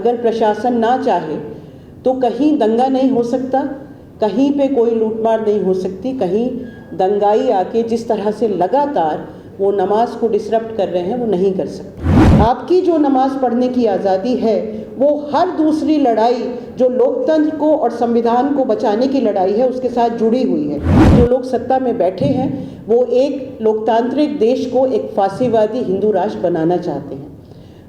अगर प्रशासन ना चाहे तो कहीं दंगा नहीं हो सकता, कहीं पे कोई लूटमार नहीं हो सकती, कहीं दंगाई आके जिस तरह से लगातार वो नमाज को डिसरप्ट कर रहे हैं वो नहीं कर सकते। आपकी जो नमाज पढ़ने की आज़ादी है वो हर दूसरी लड़ाई जो लोकतंत्र को और संविधान को बचाने की लड़ाई है उसके साथ जुड़ी हुई है। जो लोग सत्ता में बैठे हैं वो एक लोकतांत्रिक देश को एक फासीवादी हिंदू राष्ट्र बनाना चाहते हैं।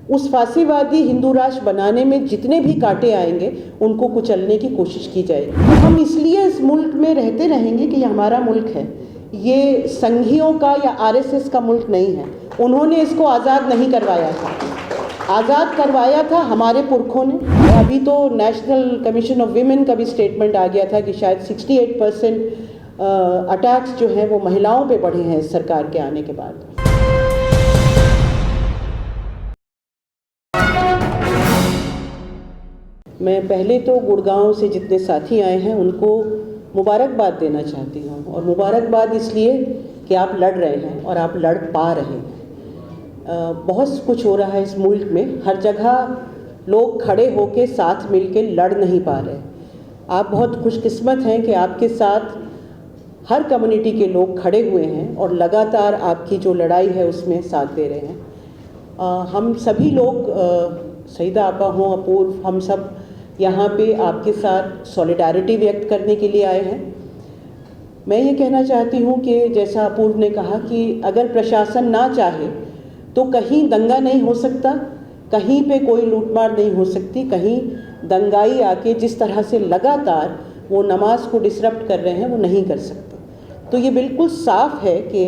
उस फासीवादी हिंदू राष्ट्र बनाने में जितने भी कांटे आएंगे उनको कुचलने की कोशिश की जाएगी। हम इसलिए इस मुल्क में रहते रहेंगे कि ये हमारा मुल्क है, ये संघियों का या आरएसएस का मुल्क नहीं है। उन्होंने इसको आज़ाद नहीं करवाया था, आज़ाद करवाया था हमारे पुरखों ने। अभी तो नेशनल कमीशन ऑफ वीमेन का भी स्टेटमेंट आ गया था कि शायद 68% अटैक्स जो हैं वो महिलाओं पे बढ़े हैं इस सरकार के आने के बाद। मैं पहले तो गुड़गांव से जितने साथी आए हैं उनको मुबारकबाद देना चाहती हूँ, और मुबारकबाद इसलिए कि आप लड़ रहे हैं और आप लड़ पा रहे हैं। बहुत कुछ हो रहा है इस मुल्क में, हर जगह लोग खड़े होकर साथ मिलकर लड़ नहीं पा रहे। आप बहुत खुशकिस्मत हैं कि आपके साथ हर कम्युनिटी के लोग खड़े हुए हैं और लगातार आपकी जो लड़ाई है उसमें साथ दे रहे हैं। हम सभी लोग, सईदा आपा हों, अपूर्व, हम सब यहाँ पे आपके साथ सॉलिडारिटी व्यक्त करने के लिए आए हैं। मैं ये कहना चाहती हूँ कि जैसा अपूर्व ने कहा कि अगर प्रशासन ना चाहे तो कहीं दंगा नहीं हो सकता, कहीं पे कोई लूटमार नहीं हो सकती, कहीं दंगाई आके जिस तरह से लगातार वो नमाज को डिसरप्ट कर रहे हैं वो नहीं कर सकते। तो ये बिल्कुल साफ है कि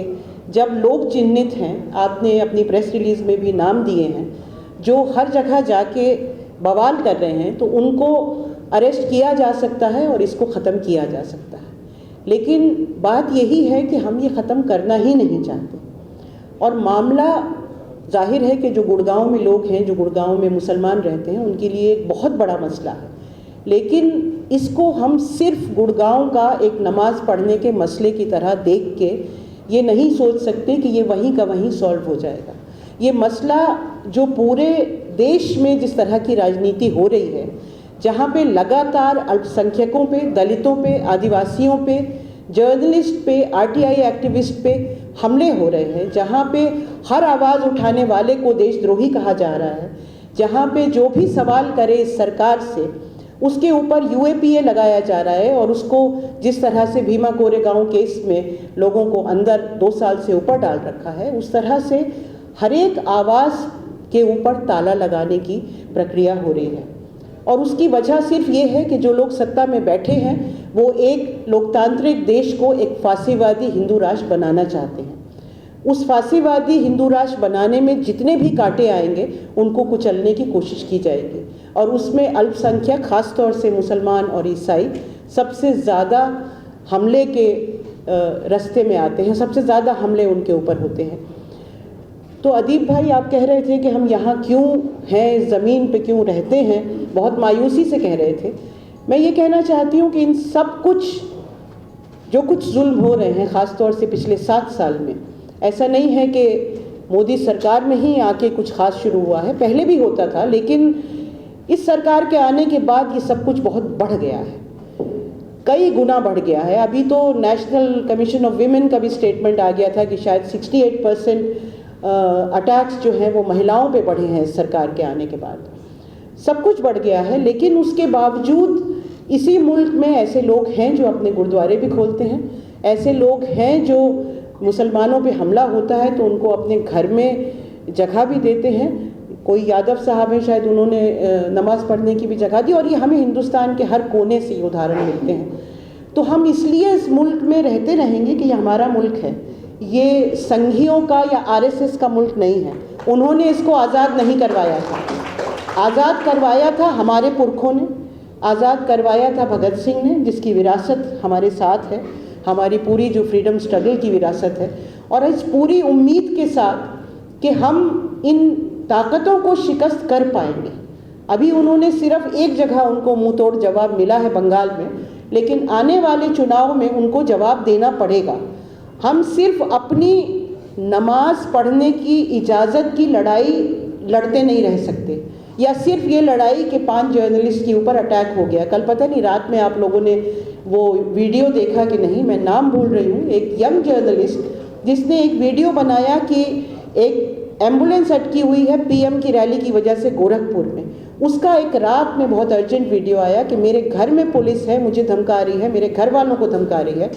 जब लोग चिन्हित हैं, आपने अपनी प्रेस रिलीज़ में भी नाम दिए हैं, जो हर जगह जाके बवाल कर रहे हैं, तो उनको अरेस्ट किया जा सकता है और इसको ख़त्म किया जा सकता है। लेकिन बात यही है कि हम ये ख़त्म करना ही नहीं चाहते। और मामला जाहिर है कि जो गुड़गांव में लोग हैं, जो गुड़गांव में मुसलमान रहते हैं, उनके लिए एक बहुत बड़ा मसला है। लेकिन इसको हम सिर्फ गुड़गांव का एक नमाज पढ़ने के मसले की तरह देख के ये नहीं सोच सकते कि ये वहीं का वहीं सॉल्व हो जाएगा। ये मसला जो पूरे देश में जिस तरह की राजनीति हो रही है, जहाँ पे लगातार अल्पसंख्यकों पे, दलितों पे, आदिवासियों पे, जर्नलिस्ट पे, आरटीआई एक्टिविस्ट पे हमले हो रहे हैं, जहाँ पे हर आवाज़ उठाने वाले को देशद्रोही कहा जा रहा है, जहाँ पे जो भी सवाल करे इस सरकार से उसके ऊपर यूएपीए लगाया जा रहा है, और उसको जिस तरह से भीमा कोरेगांव केस में लोगों को अंदर 2 साल से ऊपर डाल रखा है, उस तरह से हर एक आवाज़ के ऊपर ताला लगाने की प्रक्रिया हो रही है। और उसकी वजह सिर्फ ये है कि जो लोग सत्ता में बैठे हैं वो एक लोकतांत्रिक देश को एक फासीवादी हिंदू राष्ट्र बनाना चाहते हैं। उस फासीवादी हिंदू राष्ट्र बनाने में जितने भी कांटे आएंगे उनको कुचलने की कोशिश की जाएगी, और उसमें अल्पसंख्यक, ख़ास तौर से मुसलमान और ईसाई सबसे ज़्यादा हमले के रास्ते में आते हैं, सबसे ज़्यादा हमले उनके ऊपर होते हैं। तो अदीब भाई, आप कह रहे थे कि हम यहाँ क्यों हैं, इस ज़मीन पे क्यों रहते हैं, बहुत मायूसी से कह रहे थे। मैं ये कहना चाहती हूँ कि इन सब कुछ जो कुछ जुल्म हो रहे हैं, ख़ास तौर से पिछले 7 साल में, ऐसा नहीं है कि मोदी सरकार में ही आके कुछ ख़ास शुरू हुआ है, पहले भी होता था, लेकिन इस सरकार के आने के बाद ये सब कुछ बहुत बढ़ गया है, कई गुना बढ़ गया है। अभी तो नेशनल कमीशन ऑफ वीमेन का भी स्टेटमेंट आ गया था कि शायद 68% अटैक्स जो हैं वो महिलाओं पे बढ़े हैं इस सरकार के आने के बाद। सब कुछ बढ़ गया है, लेकिन उसके बावजूद इसी मुल्क में ऐसे लोग हैं जो अपने गुरुद्वारे भी खोलते हैं, ऐसे लोग हैं जो मुसलमानों पे हमला होता है तो उनको अपने घर में जगह भी देते हैं। कोई यादव साहब हैं, शायद उन्होंने नमाज़ पढ़ने की भी जगह दी, और ये हमें हिंदुस्तान के हर कोने से ये उदाहरण मिलते हैं। तो हम इसलिए इस मुल्क में रहते रहेंगे कि ये हमारा मुल्क है, ये संघियों का या आरएसएस का मुल्क नहीं है। उन्होंने इसको आज़ाद नहीं करवाया था, आज़ाद करवाया था हमारे पुरखों ने, आज़ाद करवाया था भगत सिंह ने, जिसकी विरासत हमारे साथ है, हमारी पूरी जो फ्रीडम स्ट्रगल की विरासत है। और इस पूरी उम्मीद के साथ कि हम इन ताकतों को शिकस्त कर पाएंगे। अभी उन्होंने सिर्फ एक जगह उनको मुंह तोड़ जवाब मिला है, बंगाल में, लेकिन आने वाले चुनाव में उनको जवाब देना पड़ेगा। हम सिर्फ अपनी नमाज पढ़ने की इजाज़त की लड़ाई लड़ते नहीं रह सकते। या सिर्फ ये लड़ाई कि 5 जर्नलिस्ट के ऊपर अटैक हो गया। कल पता नहीं रात में आप लोगों ने वो वीडियो देखा कि नहीं, मैं नाम भूल रही हूँ, एक यंग जर्नलिस्ट जिसने एक वीडियो बनाया कि एक एम्बुलेंस अटकी हुई है पीएम की रैली की वजह से गोरखपुर में। उसका एक रात में बहुत अर्जेंट वीडियो आया कि मेरे घर में पुलिस है, मुझे धमका रही है, मेरे घर वालों को धमका रही है,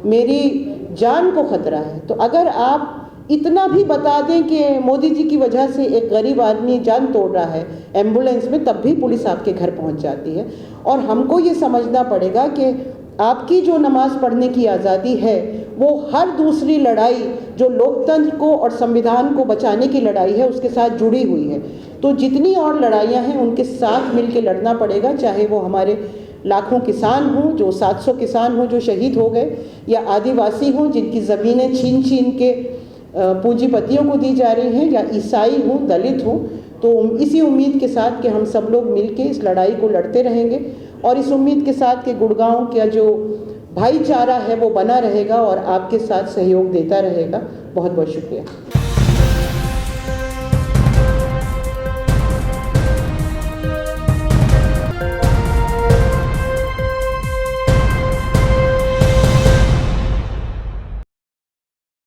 मेरी जान को खतरा है। तो अगर आप इतना भी बता दें कि मोदी जी की वजह से एक गरीब आदमी जान तोड़ रहा है एम्बुलेंस में, तब भी पुलिस आपके घर पहुंच जाती है। और हमको ये समझना पड़ेगा कि आपकी जो नमाज पढ़ने की आज़ादी है वो हर दूसरी लड़ाई जो लोकतंत्र को और संविधान को बचाने की लड़ाई है उसके साथ जुड़ी हुई है। तो जितनी और लड़ाइयाँ हैं उनके साथ मिल के लड़ना पड़ेगा, चाहे वो हमारे लाखों किसान हों, जो 700 किसान हों जो शहीद हो गए, या आदिवासी हों जिनकी ज़मीनें छीन छीन के पूंजीपतियों को दी जा रही हैं, या ईसाई हों, दलित हों। तो इसी उम्मीद के साथ कि हम सब लोग मिलके इस लड़ाई को लड़ते रहेंगे और इस उम्मीद के साथ कि गुड़गांव का जो भाईचारा है वो बना रहेगा और आपके साथ सहयोग देता रहेगा। बहुत बहुत शुक्रिया।